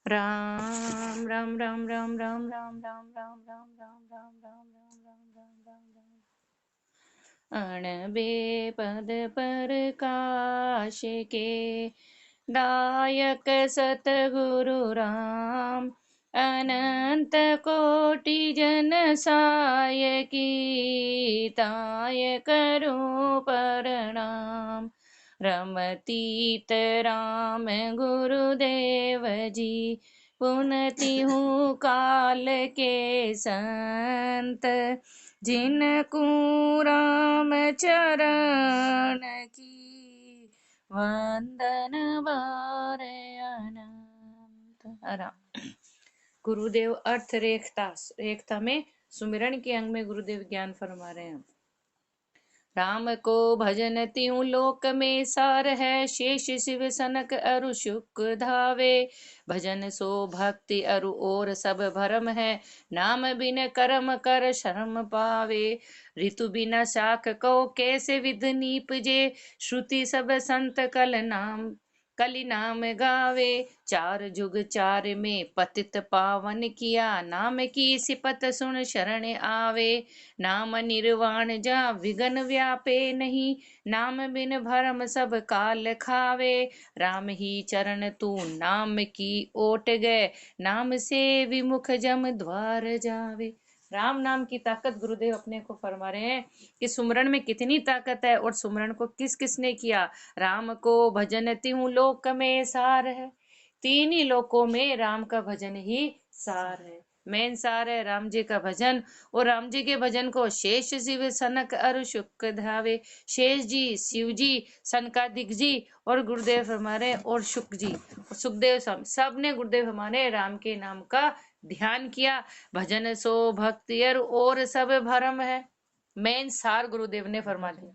राम राम राम राम राम राम राम राम राम राम राम राम राम राम राम राम अणबे पद पर काश के दायक सतगुरु राम अनंत कोटि जन साय की ताय करूं प्रणाम। रमतीत राम गुरुदेव जी पुनति हूँ काल के संत जिनको राम चरण की वंदन बार अनंत। आराम। गुरुदेव अर्थ रेखता में सुमिरन के अंग में गुरुदेव ज्ञान फरमा रहे हैं। राम को भजन त्यों लोक में सार है, शेष शिव सनक अरु शुक धावे। भजन सो भक्ति अरु और सब भरम है, नाम बिन कर्म कर शर्म पावे। ऋतु बिना शाख को कैसे विध नीपजे, श्रुति सब संत कलि नाम गावे। चार जुग चार में पतित पावन किया, नाम की सिपत सुन शरण आवे। नाम निर्वाण जा विघन व्यापे नहीं, नाम बिन भरम सब काल खावे। राम ही चरण तू नाम की ओट गए, नाम से विमुख जम द्वार जावे। राम नाम की ताकत गुरुदेव अपने को फरमा रहे हैं कि सुमरन में कितनी ताकत है और सुमरन को किस किसने किया। राम को भजन त्यों लोक में सार है, तीन ही लोकों में राम का भजन ही सार है। मेन सार है राम जी का भजन, और राम जी के भजन को शेष शिव सनक अरु शुक धावे। शेष जी, शिव जी, सनकादिक जी और गुरुदेव हमारे और शुक जी, सुखदेव सब ने गुरुदेव हमारे राम के नाम का ध्यान किया। भजन सो भक्ति और सब भरम है। मेन सार गुरुदेव ने फरमा दिया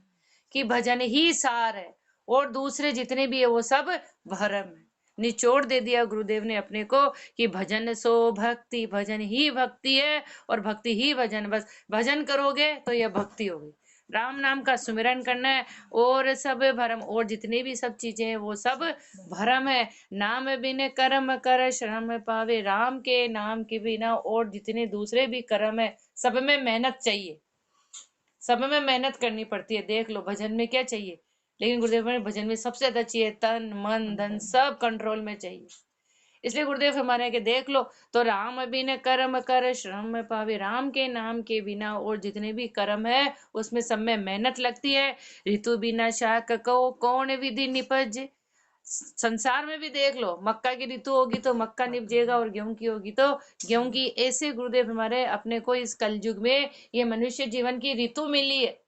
कि भजन ही सार है और दूसरे जितने भी है वो सब भरम है। निचोड़ दे दिया गुरुदेव ने अपने को कि भजन सो भक्ति, भजन ही भक्ति है और भक्ति ही भजन। बस भजन करोगे तो यह भक्ति होगी। राम नाम का सुमिरन करना है और सब भरम, और जितनी भी सब चीजें हैं वो सब भरम है। नाम बिन कर्म कर श्रम पावे। राम के नाम के बिना और जितने दूसरे भी कर्म है सब में मेहनत चाहिए, सब में मेहनत करनी पड़ती है। देख लो भजन में क्या चाहिए, लेकिन गुरुदेव ने भजन में सबसे ज्यादा चाहिए तन मन धन सब कंट्रोल में चाहिए। इसलिए गुरुदेव हमारे के देख लो तो राम बिन कर्म कर श्रम पावे। राम के नाम के बिना और जितने भी कर्म है उसमें सब में मेहनत लगती है। ऋतु बिना शाक को कौन विधि निपज। संसार में भी देख लो, मक्का की ऋतु होगी तो मक्का निपजेगा और गेहूं की होगी तो गेहूं की। ऐसे गुरुदेव हमारे अपने को इस कलयुग में ये मनुष्य जीवन की ऋतु मिली है,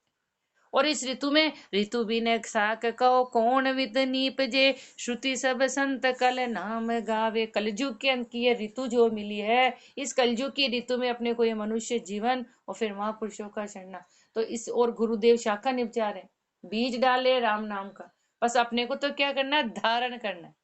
और इस ऋतु में ऋतु बिन साक को कौन विद नीपजे। श्रुति सब संत कल नाम गावे। कलयुग के अंत की ये ऋतु जो मिली है, इस कलयुग की ऋतु में अपने को ये मनुष्य जीवन और फिर महापुरुषों का चढ़ना, तो इस और गुरुदेव शाखा निपजा रहे, बीज डाले राम नाम का। बस अपने को तो क्या करना है, धारण करना है।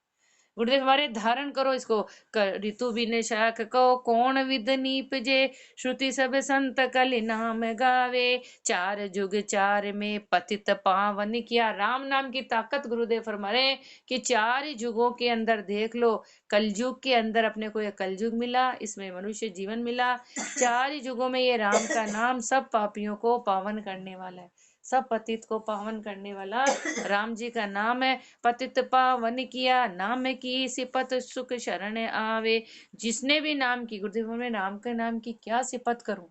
गुरुदेव हमारे धारण करो इसको। ऋतु बिन शाख को कौन विद नीपजे, श्रुति सब संत कलि नाम गावे। चार जुग चार में पतित पावन किया। राम नाम की ताकत गुरुदेव फरमा रहे कि चार ही जुगों के अंदर देख लो, कलयुग के अंदर अपने को यह कलयुग मिला, इसमें मनुष्य जीवन मिला। चार ही जुगों में ये राम का नाम सब पापियों को पावन करने वाला है, सब पतित को पावन करने वाला राम जी का नाम है। पतित पावन किया, नाम की सिपत सुख शरण आवे। जिसने भी नाम की, गुरुदेव में राम के नाम की क्या सिपत करूं,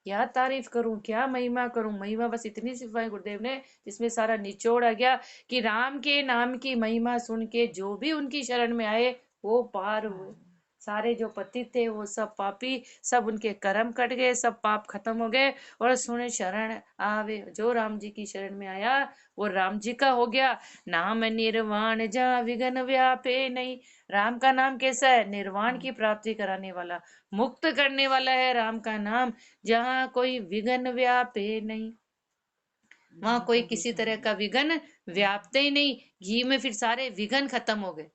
क्या तारीफ करूं, क्या महिमा करूं। महिमा बस इतनी सिखाई गुरुदेव ने जिसमें सारा निचोड़ आ गया कि राम के नाम की महिमा सुन के जो भी उनकी शरण में आए वो पार हुए। सारे जो पतित थे वो सब पापी, सब उनके कर्म कट गए, सब पाप खत्म हो गए और सुन शरण आवे। जो राम जी की शरण में आया वो राम जी का हो गया। नाम निर्वाण जा विघन व्यापे नहीं। राम का नाम कैसा है, निर्वाण की प्राप्ति कराने वाला, मुक्त करने वाला है राम का नाम। जहाँ कोई विघन व्यापे नहीं, वहां कोई किसी तरह का विघन व्यापते ही नहीं। घी में फिर सारे विघन खत्म हो गए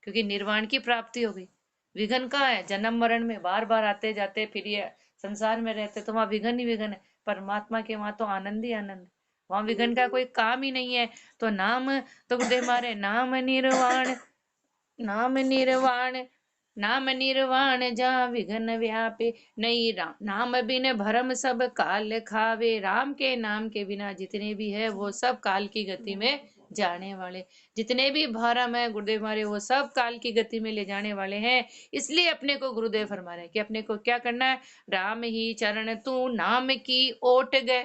क्योंकि निर्वाण की प्राप्ति हो गई। विघन कहाँ है, जन्म मरण में बार बार आते जाते फिर ये संसार में रहते तो वहां विघन ही विघन है। परमात्मा के वहां तो आनंद ही आनंद है, वहां विघन का कोई काम ही नहीं है। तो नाम तो गुरुदेव हमारे नाम निर्वाण, नाम निर्वाण नाम निर्वाण जहाँ विघ्न व्यापे, नहीं राम नाम बिन भरम सब काल खावे। राम के नाम के बिना जितने भी है वो सब काल की गति में जाने वाले, जितने भी भरम है गुरुदेव हमारे वो सब काल की गति में ले जाने वाले हैं। इसलिए अपने को गुरुदेव फरमा रहे कि अपने को क्या करना है, राम ही चरण तू नाम की ओट गए।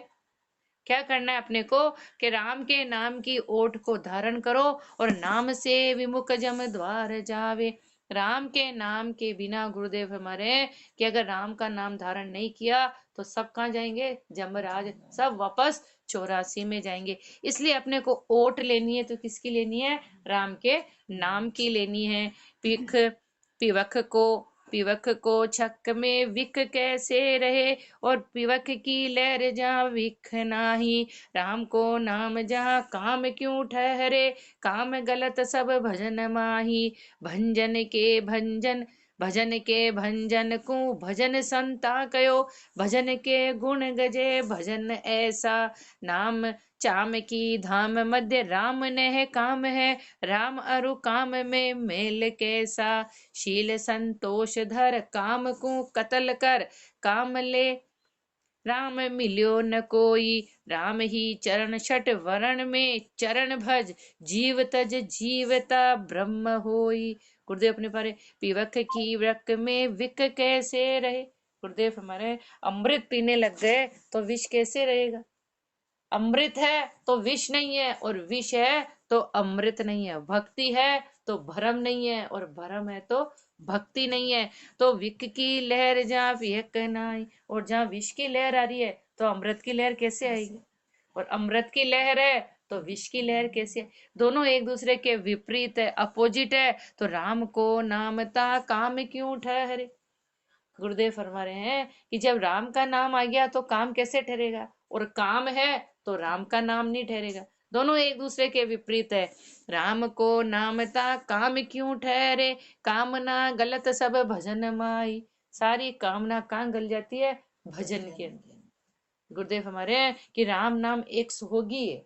क्या करना है अपने को कि राम के नाम की ओट को धारण करो, और नाम से विमुख जम द्वार जावे। राम के नाम के बिना गुरुदेव हमारे कि अगर राम का नाम धारण नहीं किया तो सब कहाँ जाएंगे, जमराज, सब वापस 84 में जाएंगे। इसलिए अपने को ओट लेनी है तो किसकी लेनी है, राम के नाम की लेनी है। पिख पिवख को पिवख को छक में विक कैसे रहे, और पिवक की लहर जहाँ विख नाही। राम को नाम जहाँ काम क्यों ठहरे, काम गलत सब भजन माही। भंजन के भंजन भजन के भंजन को भजन संता कयो, भजन के गुण गजे भजन ऐसा। नाम चाम की धाम मध्य राम ने काम है, राम अरु काम में मेल कैसा। शील संतोष धर काम को कतल कर, काम ले राम मिल्यो न कोई। राम ही चरण छठ वरण में चरण भज, जीव तज जीवता ब्रह्म होई। गुरुदेव अपने पारे पिवक की वृक में विक कैसे रहे। गुरुदेव हमारे अमृत पीने लग गए तो विष कैसे रहेगा। अमृत है तो विष नहीं है, और विष है तो अमृत नहीं है। भक्ति है तो भरम नहीं है, और भरम है तो भक्ति नहीं है। तो विक की लहर जहाँ विहक नाई, और जहाँ विष की लहर आ रही है तो अमृत की लहर कैसे आएगी, और अमृत की लहर है तो विष की लहर कैसे है? दोनों एक दूसरे के विपरीत है, अपोजिट है। तो राम को नामता काम क्यों ठहरे। गुरुदेव फरमा रहे हैं कि जब राम का नाम आ गया तो काम कैसे ठहरेगा, और काम है तो राम का नाम नहीं ठहरेगा। दोनों एक दूसरे के विपरीत है। राम को नामता काम क्यों ठहरे, कामना गलत सब भजन माई। सारी कामना कहाँ गल जाती है, भजन के अंदर। गुरुदेव हमारे हैं कि राम नाम एक सोगी है,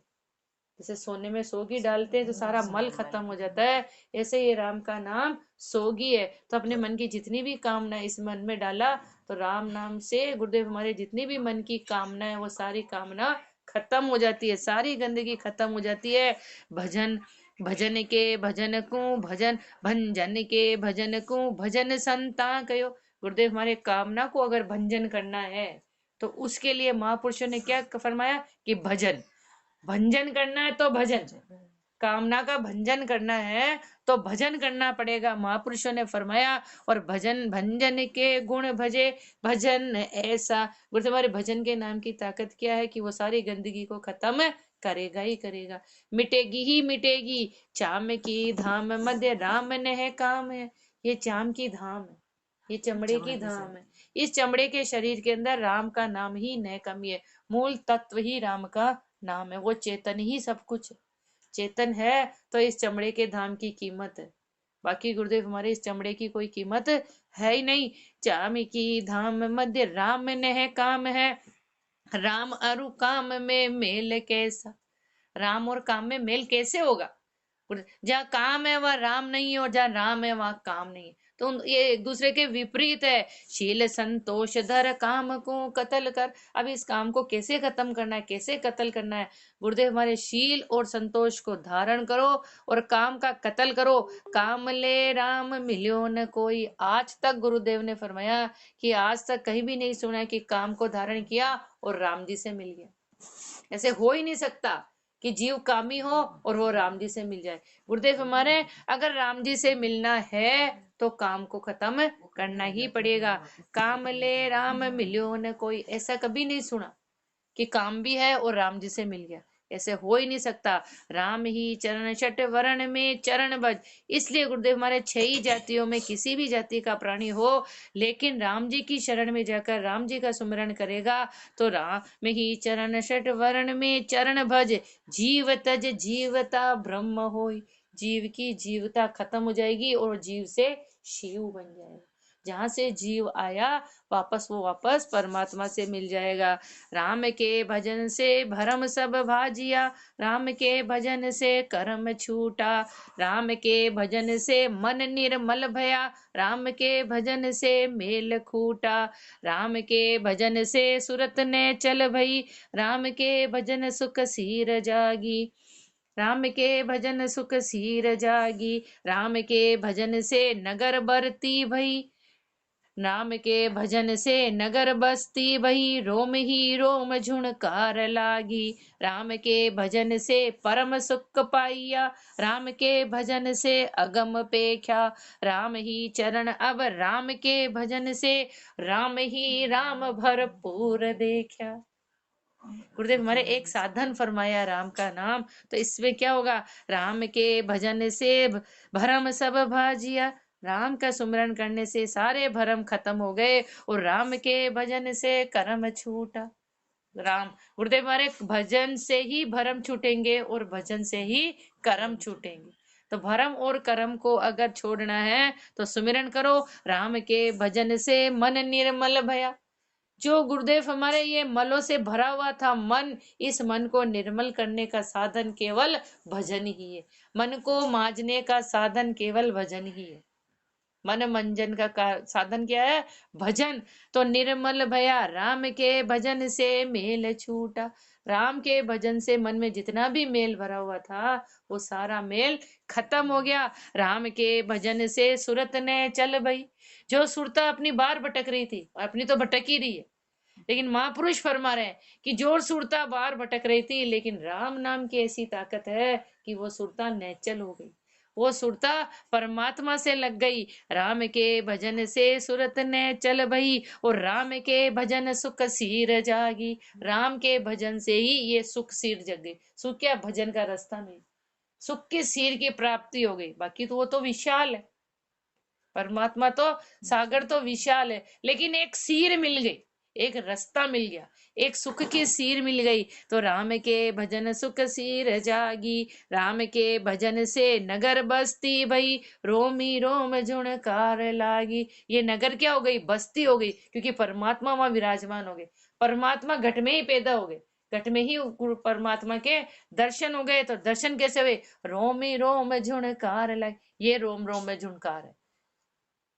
जैसे सोने में सोगी डालते हैं तो सारा मल खत्म हो जाता है, ऐसे ये राम का नाम सोगी है। तो अपने मन की जितनी भी कामना इस मन में डाला तो राम नाम से गुरुदेव हमारे जितनी भी मन की कामना है वो सारी कामना खत्म हो जाती है, सारी गंदगी खत्म हो जाती है। भजन भजन के भजन को भजन भंजन के भजन को भजन संता कयो। गुरुदेव हमारे कामना को अगर भंजन करना है तो उसके लिए महापुरुषों ने क्या फरमाया कि भजन भंजन करना है तो भजन, कामना का भंजन करना है तो भजन करना पड़ेगा, महापुरुषों ने फरमाया। और भजन भंजन के गुण भजे भजन ऐसा। गुरु तुम्हारे भजन के नाम की ताकत क्या है कि वो सारी गंदगी को खत्म करेगा ही करेगा, मिटेगी ही मिटेगी। चाम की धाम मध्य राम ने है काम है। ये चाम की धाम है, ये चमड़े की धाम है। इस चमड़े के शरीर के अंदर राम का नाम ही न कमी है, मूल तत्व ही राम का नाम है। वो चेतन ही सब कुछ है, चेतन है तो इस चमड़े के धाम की कीमत है। बाकी गुरुदेव हमारे इस चमड़े की कोई कीमत है ही नहीं। चाम की धाम मध्य राम ने है काम है, राम अरु काम में मेल कैसा। राम और काम में मेल कैसे होगा, जहाँ काम है वहाँ राम नहीं है, और जहाँ राम है वहाँ काम नहीं है। तो ये एक दूसरे के विपरीत है। शील संतोष धर काम को कतल कर। अब इस काम को कैसे खत्म करना है, कैसे कत्ल करना है। गुरुदेव हमारे शील और संतोष को धारण करो और काम का कत्ल करो। काम ले राम मिल्यो न कोई। आज तक गुरुदेव ने फरमाया कि आज तक कहीं भी नहीं सुना कि काम को धारण किया और राम जी से मिल गया। ऐसे हो ही नहीं सकता कि जीव कामी हो और वो राम जी से मिल जाए। गुरुदेव हमारे अगर राम जी से मिलना है तो काम को खत्म करना ही पड़ेगा। काम ले राम मिल्यो न कोई, ऐसा कभी नहीं सुना कि काम भी है और राम जी से मिल गया, ऐसे हो ही नहीं सकता। राम ही चरण छठ वर्ण में चरण भज। इसलिए गुरुदेव हमारे 6 ही जातियों में किसी भी जाति का प्राणी हो लेकिन राम जी की शरण में जाकर राम जी का सुमिरन करेगा तो राम ही चरण छठ वर्ण में चरण भज, जीव तज जीवता ब्रह्म होई। जीव की जीवता खत्म हो जाएगी और जीव से शिव बन जाएगा। जहाँ से जीव आया वापस वो वापस परमात्मा से मिल जाएगा। राम के भजन से भरम सब भाजिया, राम के भजन से कर्म छूटा, राम के भजन से मन निर्मल भया, राम के भजन से मेल खूटा, राम के भजन से सुरत ने चल भई, राम के भजन सुख सीर जागी, राम के भजन सुख सीर जागी, राम के भजन से नगर बरती भई, राम के भजन से नगर बसती भई, रोम ही रोम झुणकार लागी, राम के भजन से परम सुख पाइया, राम के भजन से अगम पेख्या, राम ही चरण अब राम के भजन से, राम ही राम भरपूर देखा। गुरुदेव हमारे एक साधन फरमाया राम का नाम, तो इसमें क्या होगा, राम के भजन से भरम सब भाजिया, राम का सुमरन करने से सारे भरम खत्म हो गए, और राम के भजन से कर्म छूटा। राम गुरुदेव हमारे भजन से ही भरम छूटेंगे और भजन से ही कर्म छूटेंगे। तो भरम और कर्म को अगर छोड़ना है तो सुमिरन करो, राम के भजन से मन निर्मल भया। जो गुरुदेव हमारे ये मलों से भरा हुआ था मन, इस मन को निर्मल करने का साधन केवल भजन ही है। मन को मांजने का साधन केवल भजन ही है। मन मंजन का साधन क्या है, भजन। तो निर्मल भया राम के भजन से मेल छूटा, राम के भजन से मन में जितना भी मेल भरा हुआ था वो सारा मेल खत्म हो गया। राम के भजन से सुरत ने चल भई, जो सुरता अपनी बार भटक रही थी, अपनी तो भटक ही रही है, लेकिन महापुरुष फरमा रहे हैं कि जो सुरता बार भटक रही थी, लेकिन राम नाम की ऐसी ताकत है कि वो सुरता नेचल हो गई, वो सुरता परमात्मा से लग गई। राम के भजन से सुरत ने चल भई, और राम के भजन सुख सीर जागी, राम के भजन से ही ये सुख सीर जग गई। सुख क्या, भजन का रास्ता नहीं, सुख के सीर की प्राप्ति हो गई। बाकी तो वो तो विशाल है, परमात्मा तो सागर तो विशाल है, लेकिन एक सीर मिल गई, एक रास्ता मिल गया, एक सुख की सीर मिल गई। तो राम के भजन सुख सीर जागी, राम के भजन से नगर बसती भई, रोमी रोम झुणकार लागी। ये नगर क्या हो गई, बस्ती हो गई, क्योंकि परमात्मा वहां विराजमान हो गए। परमात्मा घट में ही पैदा हो गए, घट में ही परमात्मा के दर्शन हो गए। तो दर्शन कैसे हुए, रोमी रोम झुणकार लागी। ये रोम रोम में झुणकार है।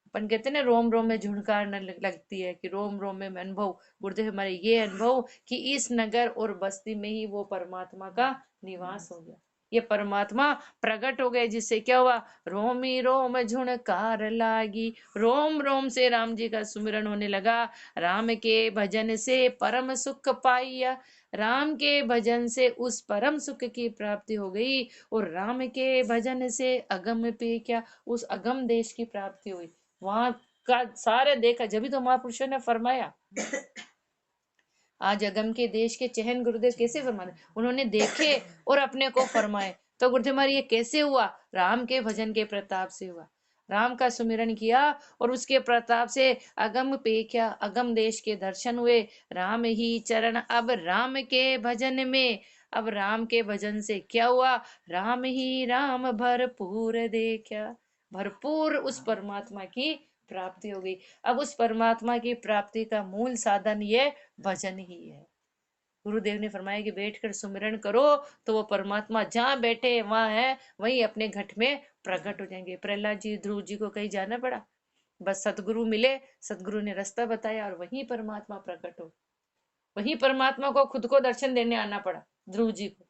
अपन कहते हैं ना, रोम रोम में झुणकार न लगती है, कि रोम रोम में अनुभव। गुरुदेव हमारे ये अनुभव कि इस नगर और बस्ती में ही वो परमात्मा का निवास हो गया, ये परमात्मा प्रकट हो गए, जिससे क्या हुआ, रोमी रोम झुणकार लागी, रोम रोम से राम जी का सुमिरन होने लगा। राम के भजन से परम सुख पाइया, राम के भजन से उस परम सुख की प्राप्ति हो गई, और राम के भजन से अगम पे क्या, उस अगम देश की प्राप्ति हुई। वहां का सारे देखा, जब भी तो महापुरुषों ने फरमाया। आज अगम के देश के चहन गुरुदेव कैसे फरमाए, उन्होंने देखे और अपने को फरमाए। तो गुरुदेव हमारे ये कैसे हुआ, राम के भजन के प्रताप से हुआ। राम का सुमिरन किया और उसके प्रताप से अगम पे क्या, अगम देश के दर्शन हुए। राम ही चरण अब राम के भजन में, अब राम के भजन से क्या हुआ, राम ही राम भरपूर देखा, भरपूर उस परमात्मा की प्राप्ति हो गई। अब उस परमात्मा की प्राप्ति का मूल साधन ये भजन ही है। गुरुदेव ने फरमाया कि बैठकर सुमिरन करो तो वो परमात्मा जहाँ बैठे वहां है, वहीं अपने घट में प्रकट हो जाएंगे। प्रहलाद जी, ध्रुव जी को कहीं जाना पड़ा, बस सतगुरु मिले, सतगुरु ने रास्ता बताया और वहीं परमात्मा प्रकट हो, वहीं परमात्मा को खुद को दर्शन देने आना पड़ा। ध्रुव जी को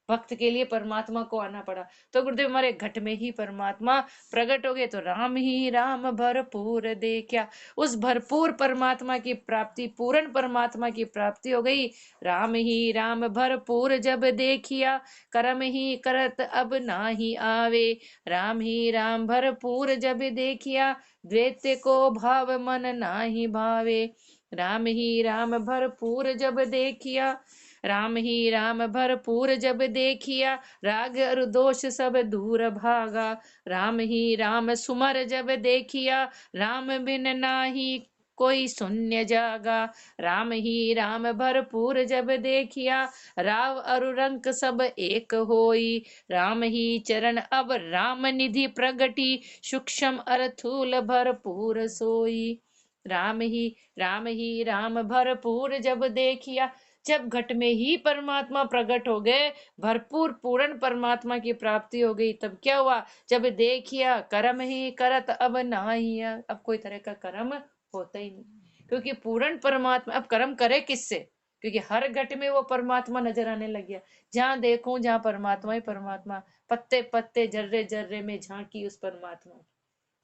भक्त के लिए परमात्मा को आना पड़ा। तो गुरुदेव हमारे घट में ही परमात्मा प्रकट हो गए। तो राम ही राम भरपूर देखा, उस भरपूर परमात्मा की प्राप्ति, पूर्ण परमात्मा की प्राप्ति हो गई। राम ही राम भरपूर जब देखिया, कर्म ही करत अब ना ही आवे, राम ही राम भरपूर जब देखिया, द्वैत को भाव मन ना ही भावे, राम ही राम भरपूर जब देखिया, राम ही राम भरपूर जब देखिया, राग और दोष सब दूर भागा, राम ही राम सुमर जब देखिया, राम बिन नाही कोई शून्य जागा। राम ही राम भरपूर जब देखिया, राव अरु रंक सब एक होई। राम ही चरण अब राम निधि प्रगटी, सूक्ष्म अर्थूल भरपूर सोई। राम ही राम भरपूर जब देखिया, जब घट में ही परमात्मा प्रकट हो गए, भरपूर पूर्ण परमात्मा की प्राप्ति हो गई, तब क्या हुआ? जब देखिया कर्म ही करत अब नाहिया, अब कोई तरह का कर्म होता ही नहीं, क्योंकि पूर्ण परमात्मा। अब कर्म करे किससे? क्योंकि हर घट में वो परमात्मा नजर आने लग गया। जहां देखूं जहां परमात्मा ही परमात्मा, पत्ते पत्ते जर्रे जर्रे में झांकी उस परमात्मा की,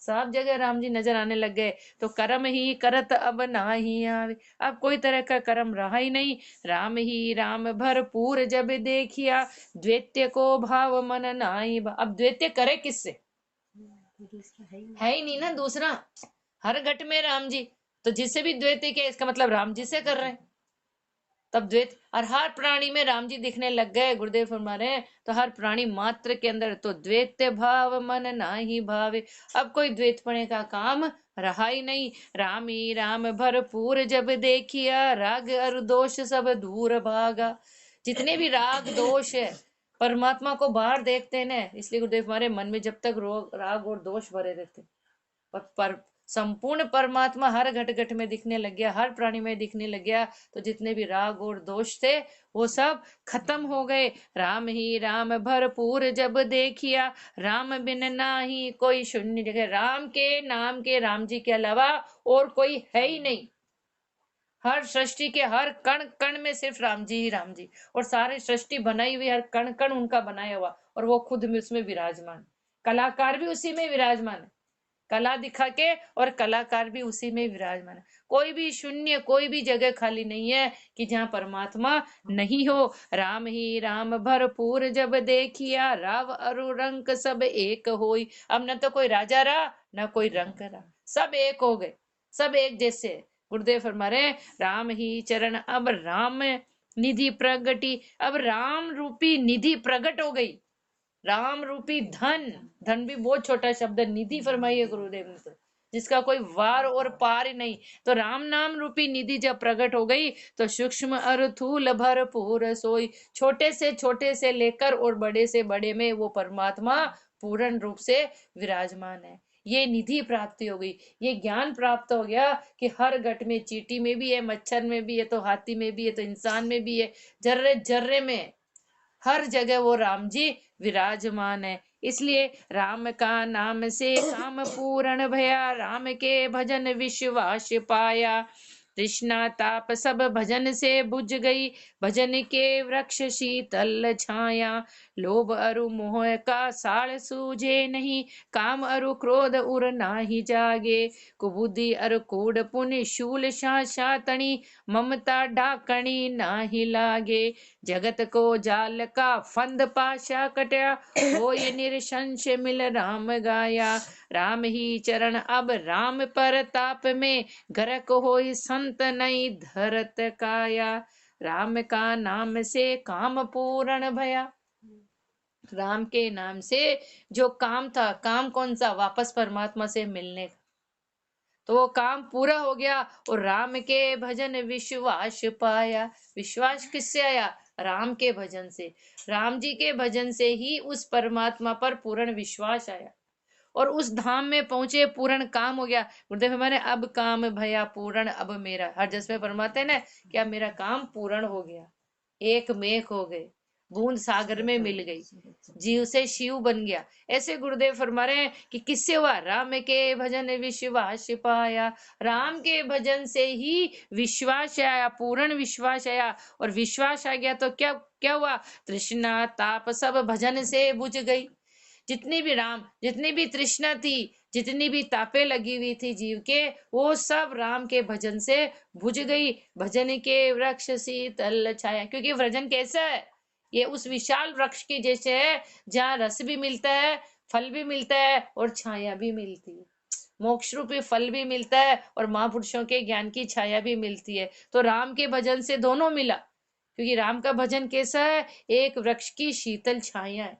सब जगह राम जी नजर आने लग गए। तो कर्म ही करत अब नाही आवे, अब कोई तरह का कर्म रहा ही नहीं। राम ही राम भरपूर जब देखिया, द्वैत्य को भाव मन नाई। अब द्वैत्य करे किससे? है ही नहीं ना दूसरा। हर घट में राम जी, तो जिससे भी द्वैत्य के, इसका मतलब राम जी से कर रहे हैं। तब द्वैत, और हर प्राणी में राम जी दिखने लग गए, गुरुदेव फरमा रहे हैं, तो हर प्राणी मात्र के अंदर तो द्वैत्य भाव मन नाही भावे, अब कोई द्वैत पने का काम रहा ही नहीं। राम ही राम भरपूर जब देखिया, राग और दोष सब दूर भागा। जितने भी राग दोष है परमात्मा को बाहर देखते हैं ना, इसलिए गुरुदेव हमारे मन में जब तक राग और दोष भरे रहते, पर संपूर्ण परमात्मा हर घट घट में दिखने लग गया, हर प्राणी में दिखने लग गया, तो जितने भी राग और दोष थे वो सब खत्म हो गए। राम ही राम भरपूर जब देखिया, राम बिन नाही कोई शून्य जगह। राम के नाम के राम जी के अलावा और कोई है ही नहीं। हर सृष्टि के हर कण कण में सिर्फ राम जी ही राम जी, और सारी सृष्टि बनाई हुई, हर कण कण उनका बनाया हुआ, और वो खुद में उसमें विराजमान। कलाकार भी उसी में विराजमान है, कला दिखा के, और कलाकार भी उसी में विराजमान है। कोई भी शून्य, कोई भी जगह खाली नहीं है कि जहाँ परमात्मा नहीं हो। राम ही राम भरपूर जब देखिया, राव अरु रंक सब एक होई। अब न तो कोई राजा रहा न कोई रंक रहा, सब एक हो गए, सब एक जैसे। गुरुदेव फरमा रहे, राम ही चरण अब राम निधि प्रगटी। अब राम रूपी निधि प्रकट हो गई। राम रूपी धन, धन भी बहुत छोटा शब्द है, निधि फरमाई है गुरुदेव ने, तो जिसका कोई वार और पार ही नहीं। तो राम नाम रूपी निधि जब प्रकट हो गई, तो सूक्ष्म अर्थूल भरपूर सोई। छोटे से लेकर और बड़े से बड़े में वो परमात्मा पूर्ण रूप से विराजमान है। ये निधि प्राप्ति हो गई, ये ज्ञान प्राप्त हो गया कि हर घट में, चींटी में भी है, मच्छर में भी है, तो हाथी में भी है, तो इंसान में भी है, जर्रे जर्रे में, हर जगह वो राम जी विराजमान है। इसलिए राम का नाम से काम पूर्ण भया, राम के भजन विश्वास पाया। तृष्णा ताप सब भजन से बुझ गई, भजन के वृक्ष शीतल छाया। लोभ अरु मोह का साड़ सूझे नहीं, काम अरु क्रोध उर नाही जागे। कुबुद्धि अरु कूड़ पुनि शूल शातनी, ममता डाकणी नाही लागे। जगत को जाल का फंद पाशा कटया, होय निरसंश मिल राम गाया। राम ही चरण अब राम परताप में, गरक होई संत नहीं धरत काया। राम का नाम से काम पूर्ण भया। राम के नाम से जो काम था, काम कौन सा? वापस परमात्मा से मिलने का, तो वो काम पूरा हो गया। और राम के भजन विश्वास पाया। विश्वास किससे आया? राम के भजन से। राम जी के भजन से ही उस परमात्मा पर पूर्ण विश्वास आया, और उस धाम में पहुंचे, पूर्ण काम हो गया। गुरुदेव हमारे, अब काम भया पूर्ण अब मेरा, हर जस में फरमाते हैं ना कि अब मेरा काम पूर्ण हो गया, एक मेघ हो गए, बूंद सागर में मिल गई, जीव से शिव बन गया। ऐसे गुरुदेव फरमा रहे हैं कि किससे हुआ? राम के भजन विश्वास पाया। राम के भजन से ही विश्वास आया, पूर्ण विश्वास आया, और विश्वास आ गया तो क्या क्या हुआ? तृष्णा ताप सब भजन से बुझ गई। जितनी भी तृष्णा थी, जितनी भी तापे लगी हुई थी जीव के, वो सब राम के भजन से बुझ गई। भजन के वृक्ष शीतल छाया, क्योंकि भजन कैसा है? ये उस विशाल वृक्ष की जैसे है, जहाँ रस भी मिलता है, फल भी मिलता है, और छाया भी मिलती है। मोक्ष रूपी फल भी मिलता है, और महापुरुषों के ज्ञान की छाया भी मिलती है। तो राम के भजन से दोनों मिला, क्योंकि राम का भजन कैसा है? एक वृक्ष की शीतल छाया है।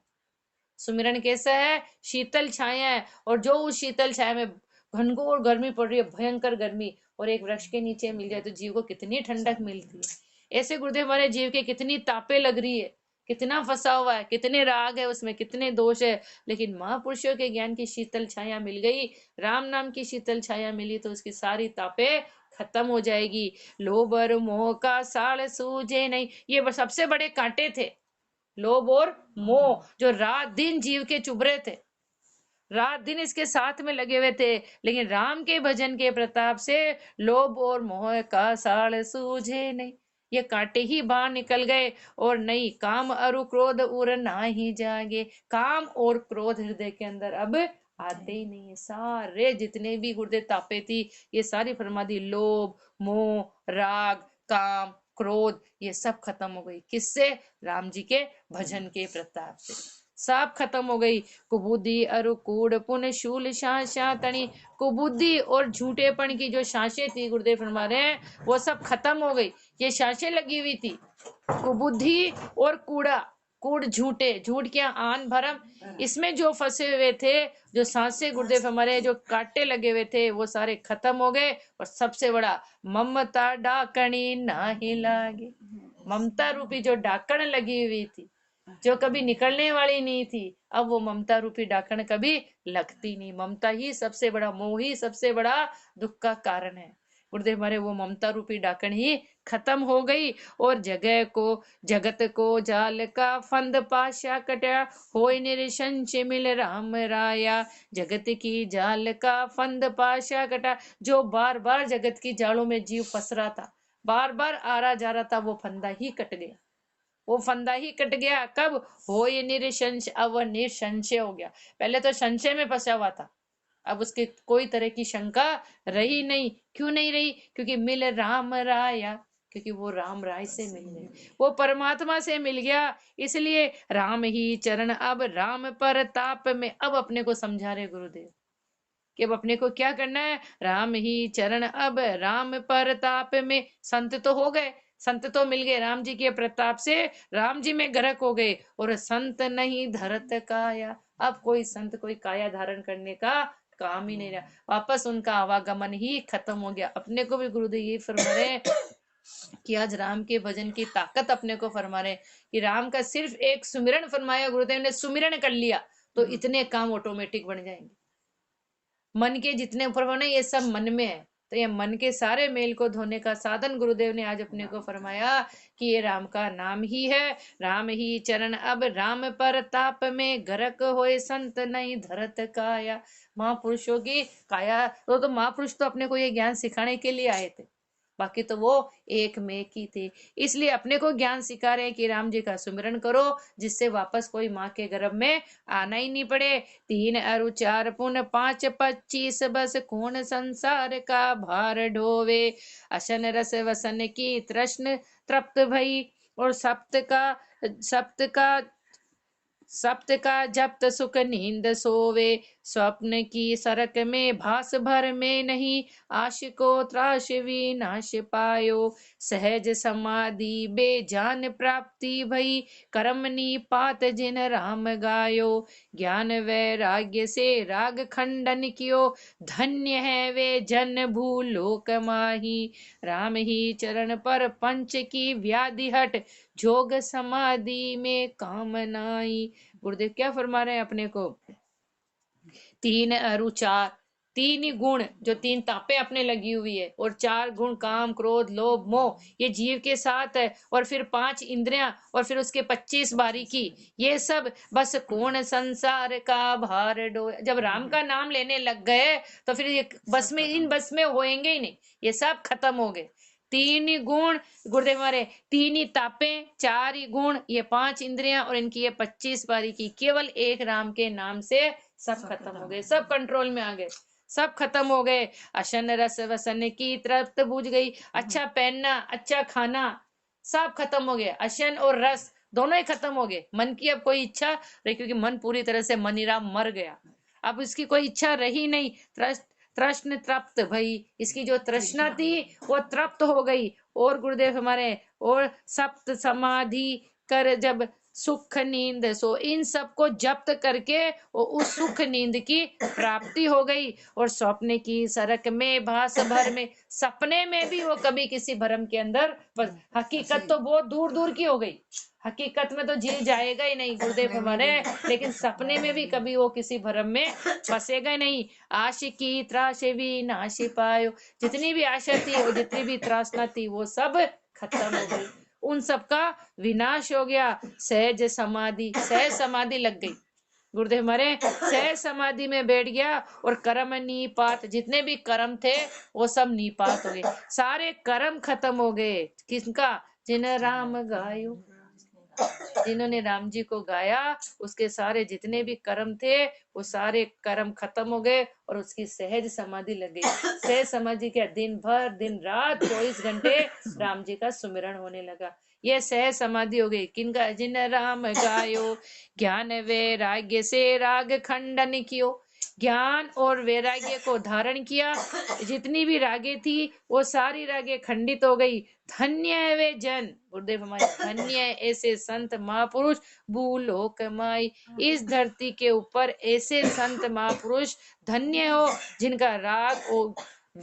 सुमिरन कैसा है? शीतल छाया है। और जो उस शीतल छाया में घनघोर गर्मी पड़ रही है, भयंकर गर्मी, और एक वृक्ष के नीचे मिल जाए तो जीव को कितनी ठंडक मिलती है। ऐसे गुरुदेव हमारे जीव के कितनी तापे लग रही है, कितना फंसा हुआ है, कितने राग है उसमें, कितने दोष है, लेकिन महापुरुषों के ज्ञान की शीतल छाया मिल गई, राम नाम की शीतल छाया मिली तो उसकी सारी तापे खत्म हो जाएगी। लोभ और मोह का साल सूझे नहीं, ये सबसे बड़े कांटे थे, लोभ और मोह, जो रात दिन जीव के चुभ रहे थे, रात दिन इसके साथ में लगे हुए थे, लेकिन राम के भजन के प्रताप से लोभ और मोह का साल सूझे नहीं, ये कांटे ही बाहर निकल गए, और नहीं काम अरु क्रोध उर ना ही जागे, काम और क्रोध हृदय के अंदर अब आते ही नहीं है। सारे जितने भी गुरुदेव तापे थी ये सारी फरमा दी, लोभ मोह राग काम क्रोध, ये सब खत्म हो गई, किससे? राम जी के भजन के प्रताप से सब खत्म हो गई। कुबुद्धि अरु कूड़ पुन शूल शाशा तणी, कुबुद्धि और झूठेपन की जो सांसें थी गुरुदेव फरमा रहे हैं वो सब खत्म हो गई, ये सांसें लगी हुई थी, कुबुद्धि और कूड़ा, कूड़ झूठे, झूठ क्या आन भरम, इसमें जो फंसे हुए थे, जो सांसें गुरुदेव हमारे जो कांटे लगे हुए थे वो सारे खत्म हो गए, और सबसे बड़ा ममता डाकणी ना ही लागे, ममता रूपी जो डाकण लगी हुई थी, जो कभी निकलने वाली नहीं थी, अब वो ममता रूपी डाकण कभी लगती नहीं। ममता ही सबसे बड़ा, मोह ही सबसे बड़ा दुख का कारण है। गुरुदेव हमारे वो ममता रूपी डाकण ही खत्म हो गई, और जगह को जगत को जाल का फंद पाशा कटा, होय निरसंश मिल राम राया, जगत की जाल का फंद पाशा कटा, जो बार बार जगत की जालों में जीव फंस रहा था, बार बार आ रहा जा रहा था, वो फंदा ही कट गया, वो फंदा ही कट गया। कब? हो ये निरसंशय, अब वह निरसंशय हो गया, पहले तो संशय में फंसा हुआ था, अब उसकी कोई तरह की शंका रही नहीं। क्यों नहीं रही? क्योंकि मिल राम राया, क्योंकि वो राम राय से मिल गए, वो परमात्मा से मिल गया, इसलिए राम ही चरण अब राम पर ताप में, अब अपने को समझा रहे गुरुदेव कि अब अपने को क्या करना है, राम ही चरण अब राम पर ताप में, संत तो हो गए, संत तो मिल गए राम जी के प्रताप से, राम जी में गर्क हो गए, और संत नहीं धरत काया, अब कोई संत कोई काया धारण करने का काम ही नहीं रहा, वापस उनका आवागमन ही खत्म हो गया। अपने को भी गुरुदेव ये फरमा रहे कि आज राम के भजन की ताकत अपने को फरमा रहे कि राम का सिर्फ एक सुमिरन फरमाया गुरुदेव ने, सुमिरन कर लिया तो इतने काम ऑटोमेटिक बन जाएंगे। मन के जितने ऊपर बने ये सब मन में है, तो ये मन के सारे मेल को धोने का साधन गुरुदेव ने आज अपने को फरमाया कि ये राम का नाम ही है। राम ही चरण अब राम पर ताप में, गरक होए संत नहीं धरत काया। महापुरुषों की काया, तो महापुरुष तो अपने को ये ज्ञान सिखाने के लिए आए थे, बाकी तो वो एक में की थे, इसलिए अपने को ज्ञान सिखा रहे हैं कि राम जी का सुमिरन करो, जिससे वापस कोई माँ के गर्भ में आना ही नहीं पड़े। 3 अरु 4 पुन 5 25, बस कौन संसार का भार ढोवे, अशन रस वसन की तृष्ण तृप्त भई, और सप्त का जप्त सुख नींद सोवे, स्वप्न की सरक में भास भर में नहीं, आशिको त्राश विनाश पायो, सहज समाधि बेजान प्राप्ति भई, कर्म निपात जिन राम गायो, ज्ञान वैराग्य से राग खंडन कियो, धन्य है वे जन भूलोक माही, राम ही चरण पर पंच की व्याधि हट, जोग समाधि में कामनाई। गुरुदेव क्या फरमा रहे हैं अपने को, 3 अरु 4, 3 ही गुण, जो 3 तापे अपने लगी हुई है, और 4 गुण काम क्रोध लोभ मोह, ये जीव के साथ है, और फिर 5 इंद्रियां, और फिर उसके 25 बारीकी, ये सब बस कौन संसार का भार डो। जब राम का नाम लेने लग गए तो फिर ये बस में, इन बस में होएंगे ही नहीं, ये सब खत्म हो गए। 3 ही गुण गुरुदेव हमारे, 3 ही तापे, 4 ही गुण, ये 5 इंद्रियां, और इनकी ये 25 बारीकी, केवल एक राम के नाम से सब खत्म हो गए, सब कंट्रोल में आ गए, सब खत्म हो गए। अशन रस वसन की तृप्त बुझ गई, अच्छा पहनना अच्छा खाना सब खत्म हो गया, अशन और रस दोनों ही खत्म हो गए। मन की अब कोई इच्छा रही, क्योंकि मन पूरी तरह से मनीराम मर गया, अब इसकी कोई इच्छा रही नहीं। तृष्ण तृप्त भई, इसकी जो तृष्णा थी वो तृप्त हो गई। और गुरुदेव हमारे, और सप्त समाधि कर, जब सुख नींद सो। इन सबको जब्त करके वो उस सुख नींद की प्राप्ति हो गई। और स्वप्न की सरक में भास भर में, सपने में भी वो कभी किसी भ्रम के अंदर, हकीकत तो बहुत दूर दूर की हो गई, हकीकत में तो जी जाएगा ही नहीं गुरुदेव हमारे, लेकिन सपने में भी कभी वो किसी भ्रम में फंसेगा नहीं। आशिकी त्रासे भी नाशी पायो, जितनी भी आशा थी और जितनी भी त्रासना थी वो सब खत्म हो गई, उन सब का विनाश हो गया। सहज समाधि लग गई गुरुदेव हमारे, सहज समाधि में बैठ गया। और कर्म निपात, जितने भी कर्म थे वो सब निपात हो गए, सारे कर्म खत्म हो गए। किसका? जिन राम गायो, जिन्होंने राम जी को गाया, उसके सारे जितने भी कर्म थे वो सारे कर्म खत्म हो गए और उसकी सहज समाधि लग गई। सहज समाधि के दिन भर दिन रात 24 घंटे राम जी का सुमिरन होने लगा। ये सहज समाधि हो गई किनका? जिन राम गायो, ज्ञान वैराग्य से राग खंडन कियो, ज्ञान और वैराग्य को धारण किया, जितनी भी रागे थी वो सारी रागे खंडित हो गई। धन्य है वे जन, गुरुदेव हमारे, धन्य है ऐसे संत महापुरुष भूलोक माई, इस धरती के ऊपर ऐसे संत महापुरुष धन्य हो जिनका राग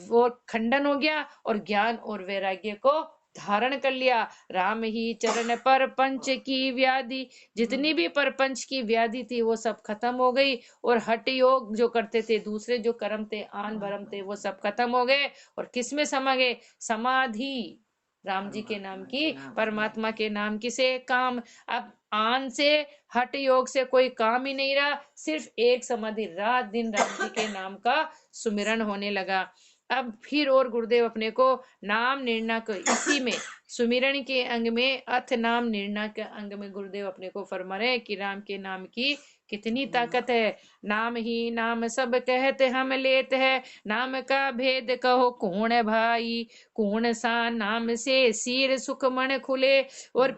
वो खंडन हो गया और ज्ञान और वैराग्य को धारण कर लिया। राम ही चरण पर पंच की व्याधि, जितनी भी परपंच की व्याधि थी वो सब खत्म हो गई। और हठ योग जो करते थे, दूसरे जो कर्म थे, आन भरम थे, वो सब खत्म हो गए। और किसमें समा गए? समाधि, राम जी के नाम की, परमात्मा के नाम की से काम। अब आन से हठ योग से कोई काम ही नहीं रहा, सिर्फ एक समाधि, रात दिन राम जी के नाम का सुमिरन होने लगा। अब फिर और गुरुदेव अपने को नाम निर्णय इसी में सुमिरन के अंग में, अथ नाम निर्णय के अंग में गुरुदेव अपने को फरमा रहे कि राम के नाम की कितनी ताकत है। नाम ही नाम सब कहते हम लेते हैं, नाम का भेद कहो कौन भाई, कौन सा नाम से सिर सुख मन खुले, और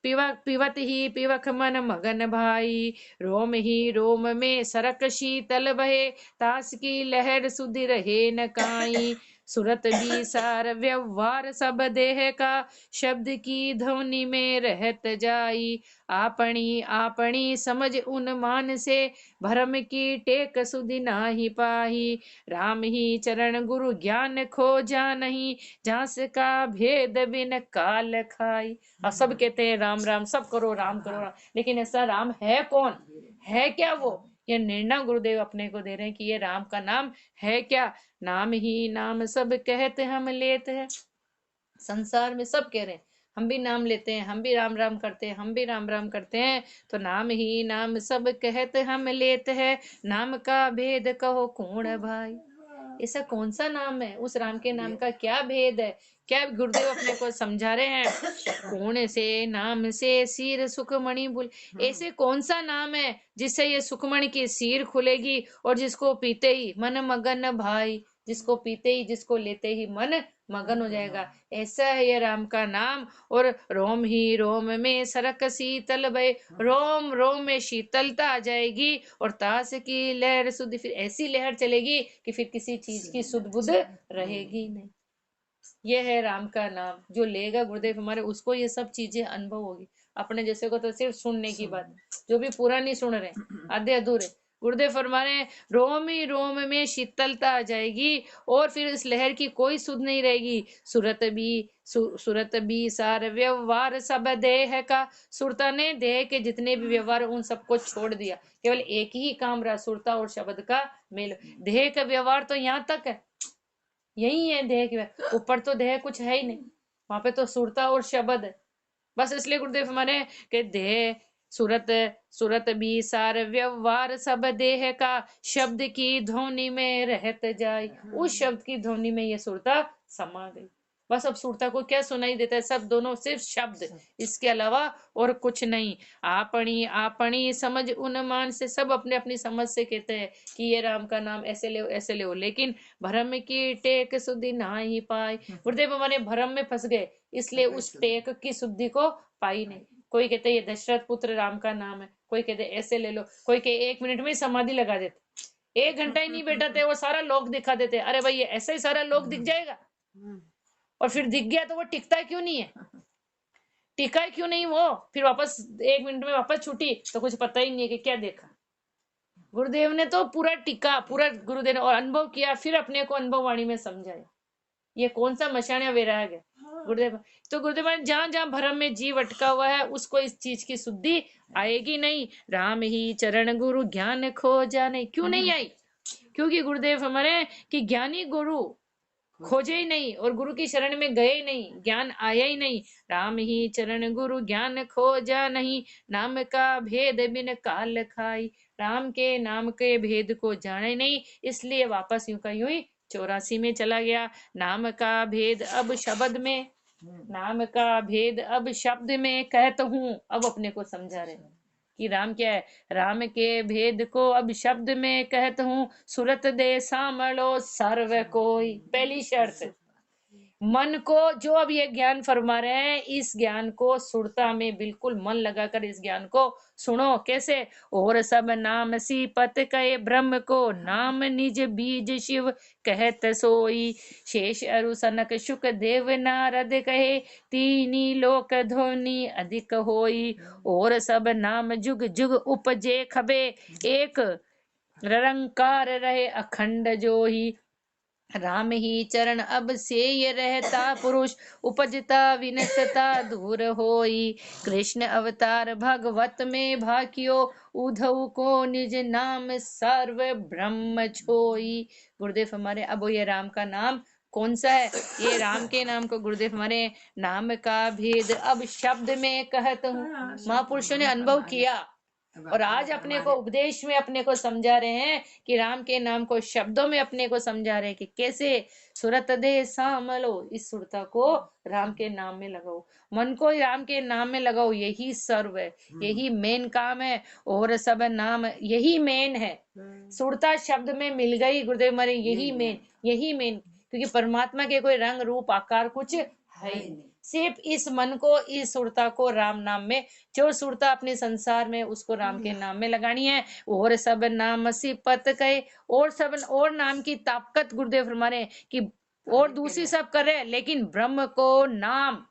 पिवत ही पिवक मन मगन भाई, रोम ही रोम में सरक शीतल बहे, तास की लहर सुधि रहे न काई, सुरत भी सार व्यवहार सब देह का, शब्द की ध्वनि में रहत जाई, आपनी आपनी समझ उन मान से, भरम की टेक सुधि नाही पाही, राम ही चरण गुरु ज्ञान खो जा नहीं, झांस का भेद बिन काल खाई। अब सब कहते हैं राम राम, सब करो राम करो राम, लेकिन ऐसा राम है कौन, है क्या वो? ये निर्णय गुरुदेव अपने को दे रहे हैं कि ये राम का नाम है क्या। नाम ही नाम सब कहते हम लेते हैं, संसार में सब कह रहे हैं हम भी नाम लेते हैं, हम भी राम राम करते हैं, हम भी राम राम करते हैं, तो नाम ही नाम सब कहते हम लेते हैं, नाम का भेद कहो कौन भाई। ऐसा कौन सा नाम है, उस राम के नाम का क्या भेद है, क्या गुरुदेव अपने को समझा रहे हैं। कौन से नाम से सिर सुखमणि बुल, ऐसे कौन सा नाम है जिससे ये सुखमणि की सिर खुलेगी और जिसको पीते ही मन मगन भाई, जिसको पीते ही, जिसको लेते ही मन मगन हो जाएगा। ऐसा है ये राम का नाम। और रोम ही रोम में सरक शीतल भय, रोम रोम में शीतलता आ जाएगी और तास की लहर सुध, फिर ऐसी लहर चलेगी कि फिर किसी चीज की सुध बुध रहेगी नहीं। ये है राम का नाम, जो लेगा गुरुदेव हमारे, उसको ये सब चीजें अनुभव होगी। अपने जैसे को तो सिर्फ सुनने की बात, जो भी पूरा नहीं सुन रहे, आधे अधूरे, गुरुदेव फरमा रहे हैं रोम ही रोम में शीतलता आ जाएगी और फिर इस लहर की कोई सुध नहीं रहेगी। सूरत भी सार व्यवहार सब देह का, सुरता ने देह के जितने भी व्यवहार उन सबको छोड़ दिया, केवल एक ही काम रहा, सुरता और शब्द का मेल। देह का व्यवहार तो यहाँ तक है, यही है देह के, ऊपर तो देह कुछ है ही नहीं, वहां पे तो सुरता और शब्द है बस। इसलिए गुरुदेव हमारे के देह सूरत, सूरत भी सार व्यवहार सब देह का, शब्द की ध्वनि में रहत जाए, उस शब्द की ध्वनि में ये सुरता समा गई। बस अब सुरता को क्या सुनाई देता है, सब दोनों सिर्फ शब्द, इसके अलावा और कुछ नहीं। आपनी आपनी समझ उन मान से, सब अपने अपनी समझ से कहते हैं कि ये राम का नाम ऐसे ले ऐसे ले, लेकिन भरम की टेक सुधि ना ही पाए। गुरुदेव हमारे भरम में फंस गए, इसलिए उस टेक की शुद्धि को पाई नहीं। कोई कहते ये दशरथ पुत्र राम का नाम है, कोई कहते ऐसे ले लो, कोई कहे 1 मिनट में समाधि लगा देते, 1 घंटा ही नहीं बैठाते, वो सारा लोक दिखा देते। अरे भाई ये ऐसा ही सारा लोक दिख जाएगा, और फिर दिख गया तो वो टिकता क्यों नहीं है? टिका क्यों नहीं वो, फिर वापस 1 मिनट में वापस छूटी, तो कुछ पता ही नहीं है कि क्या देखा। गुरुदेव ने तो पूरा टिका, पूरा गुरुदेव ने और अनुभव किया, फिर अपने को अनुभव वाणी में समझाया। ये कौन सा मशान वैराग है गुरुदेव। तो गुरुदेव ने जहां जहां भरम में जीव अटका हुआ है उसको इस चीज की शुद्धि आएगी नहीं। राम ही चरण गुरु ज्ञान खो जाने, क्यों नहीं आई? क्योंकि गुरुदेव हमारे कि ज्ञानी गुरु खोजे ही नहीं और गुरु की शरण में गए ही नहीं, ज्ञान आया ही नहीं। राम ही चरण गुरु ज्ञान खोजा नहीं, नाम का भेद बिन काल खाई। राम के नाम के भेद को जाने नहीं, इसलिए वापस यूं का यूं ही 84 में चला गया। नाम का भेद अब शब्द में, नाम का भेद अब शब्द में कहता हूँ। अब अपने को समझा रहे हैं कि राम क्या है। राम के भेद को अब शब्द में कहता हूँ, सुरत दे सामलो सर्व कोई। पहली शर्त, मन को जो अब ये ज्ञान फरमा रहे हैं, इस ज्ञान को सुरता में बिल्कुल मन लगाकर इस ज्ञान को सुनो। कैसे? और सब नाम सी पत कहे ब्रह्म को, नाम निज बीज शिव कहत सोई। शेष अरु सनक शुक देव नारद कहे, तीनी लोक ध्वनि अधिक होई। और सब नाम जुग जुग उपजे खबे, एक निरंकार रहे अखंड जोही। राम ही चरण अब से ये रहता पुरुष, उपजता विनसता दूर होई। कृष्ण अवतार भगवत में भाकियो, उद्धव को निज नाम सर्व ब्रह्म छोई। गुरुदेव हमारे अब ये राम का नाम कौन सा है? ये राम के नाम को गुरुदेव हमारे नाम का भेद अब शब्द में कहता हूँ। महापुरुषों ने अनुभव किया और आज अपने को उपदेश में अपने को समझा रहे हैं कि राम के नाम को शब्दों में अपने को समझा रहे हैं कि कैसे। सुरत दे सामलो, इस सुरता को राम के नाम में लगाओ, मन को राम के नाम में लगाओ, यही सर्व है, यही मेन काम है। और सब नाम यही मेन है। सुरता शब्द में मिल गई गुरुदेव हमारे, यही मेन, यही मेन। क्योंकि परमात्मा के कोई रंग रूप आकार कुछ है ही नहीं, सिर्फ इस मन को, इस सुरता को राम नाम में, जो सुरता अपने संसार में उसको राम के नाम में लगानी है। और सब नाम सी पत कहे, और सब और नाम की ताकत गुरुदेव फरमाने कि और दूसरी सब करे, लेकिन ब्रह्म को नाम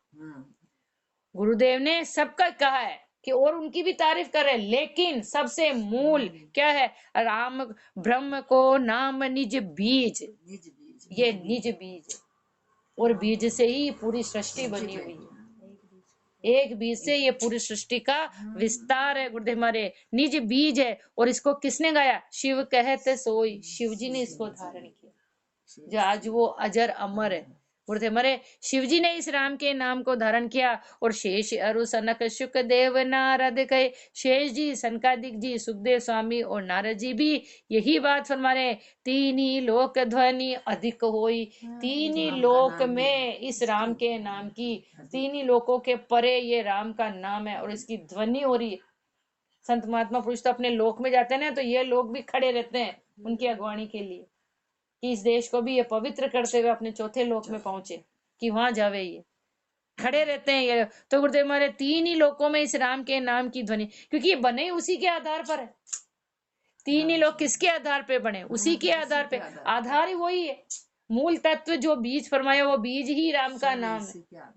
गुरुदेव ने सबका कहा है कि और उनकी भी तारीफ करे, लेकिन सबसे मूल क्या है? राम ब्रह्म को नाम निज बीज, ये निज बीज, और बीज से ही पूरी सृष्टि बनी हुई है। एक बीज से ये पूरी सृष्टि का विस्तार है गुरुदेव हमारे, निज बीज है। और इसको किसने गाया? शिव कहते सोई, शिव जी ने इसको धारण किया, जो आज वो अजर अमर है। गुरुदेव हमारे शिव जी ने इस राम के नाम को धारण किया। और शेष अरु सनक शुक देव नारद कहे, शेष जी, सनकादिक जी, सुखदेव स्वामी और नारद जी भी यही बात फरमा रहे, तीन ही लोक ध्वनि अधिक होई। तीन ही लोक में इस राम के नाम की, तीन ही लोकों के परे ये राम का नाम है और इसकी ध्वनि हो रही है। संत महात्मा पुरुष तो अपने लोक में जाते हैं ना, तो ये लोग भी खड़े रहते हैं उनकी अगवानी के लिए कि इस देश को भी ये पवित्र करते हुए अपने चौथे लोक में पहुंचे, कि वहां जावे, ये खड़े रहते हैं ये। तो गुरुदेव हमारे तीन ही लोकों में इस राम के नाम की ध्वनि, क्योंकि ये बने उसी के आधार पर है। तीन ही लोग किसके आधार पे बने? उसी के आधार पे, आधार ही वही है। मूल तत्व जो बीज फरमाया वो बीज ही राम का नाम है।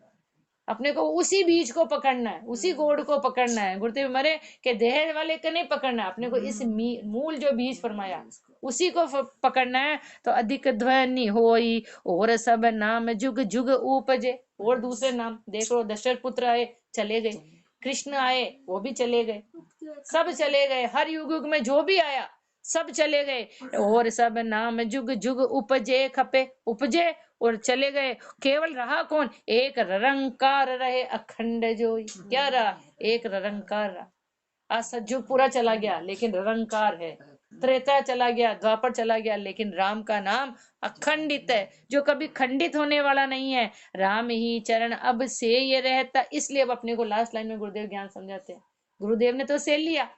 अपने को उसी बीज को पकड़ना है, उसी गोड़ को पकड़ना है। गुरुदेव हमारे के देह वाले को नहीं पकड़ना, अपने को इस मूल जो बीज फरमाया उसी को पकड़ना है। तो अधिक ध्वनि होई, और सब नाम जुग जुग उपजे। और दूसरे नाम देख लो, दशरथ पुत्र आए चले गए, कृष्ण आए वो भी चले गए, सब चले गए। हर युग युग में जो भी आया सब चले गए। और सब नाम जुग जुग उपजे खपे, उपजे और चले गए। केवल रहा कौन? एक निरंकार रहे अखंड जोई। क्या रहा? एक निरंकार रहा। आज सतयुग पूरा चला गया लेकिन निरंकार है, त्रेता चला गया, द्वापर चला गया, लेकिन राम का नाम अखंडित है, जो कभी खंडित होने वाला नहीं है। राम ही चरण अब से ये रहता, इसलिए अब अपने को लास्ट लाइन में गुरुदेव ज्ञान समझाते हैं। गुरुदेव ने तो सेल लिया,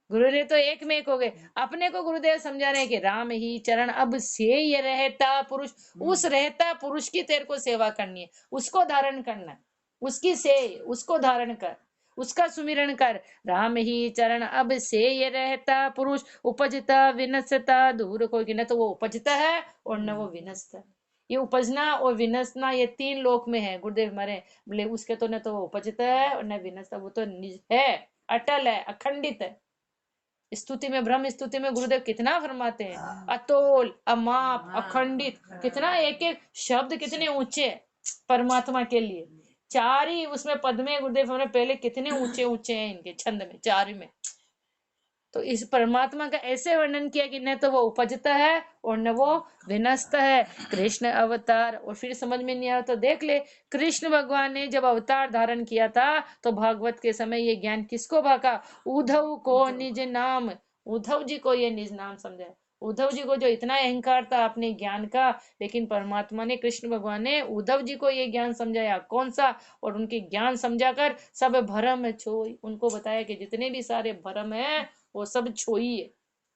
गुरुदेव तो एक में एक हो गए, अपने को गुरुदेव समझा रहे हैं कि राम ही चरण अब से ये रहता पुरुष। उस रहता पुरुष की तेरे को सेवा करनी है, उसको धारण करना है, उसकी से उसको धारण कर, उसका सुमिरन कर। राम ही चरण अब से ये रहता पुरुष, उपजता विनसता दूर कोई, न तो वो उपजता है और न वो विनसता। ये उपजना और विनसना ये 3 लोक में है। गुरुदेव हमारे बोले उसके तो न तो वो उपजता है और न विनसता, वो तो निज है, अटल है, अखंडित है। स्तुति में, ब्रह्म स्तुति में गुरुदेव कितना फरमाते हैं, अतोल, अमाप, अखंडित, कितना एक एक शब्द कितने ऊंचे परमात्मा के लिए। 4 ही उसमें पद में गुरुदेव हमने पहले कितने ऊंचे ऊंचे हैं इनके छंद में, 4 में। तो इस परमात्मा का ऐसे वर्णन किया कि न तो वो उपजता है और न वो विनष्ट है। कृष्ण अवतार, और फिर समझ में नहीं आया तो देख ले, कृष्ण भगवान ने जब अवतार धारण किया था तो भागवत के समय ये ज्ञान किसको भागा? उद्धव को निज नाम, उद्धव जी को ये निज नाम समझा। उद्धव जी को जो इतना अहंकार था अपने ज्ञान का, लेकिन परमात्मा ने, कृष्ण भगवान ने उद्धव जी को ये ज्ञान समझाया। कौन सा? और उनके ज्ञान समझाकर सब भरम छोई, उनको बताया कि जितने भी सारे भरम है वो सब छोई है,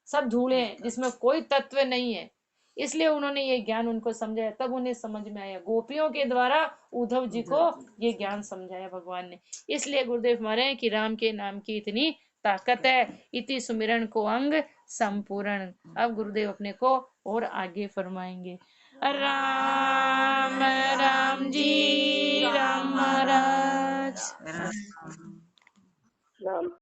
सब धूले हैं, जिसमें कोई तत्व नहीं है। इसलिए उन्होंने ये ज्ञान उनको समझाया, तब उन्हें समझ में आया। गोपियों के द्वारा उद्धव जी को ये ज्ञान समझाया भगवान ने। इसलिए गुरुदेव हमारे हैं कि राम के नाम की इतनी ताकत है। इति सुमिरन को अंग संपूर्ण। अब गुरुदेव अपने को और आगे फरमाएंगे। राम राम जी, राम महाराज। राम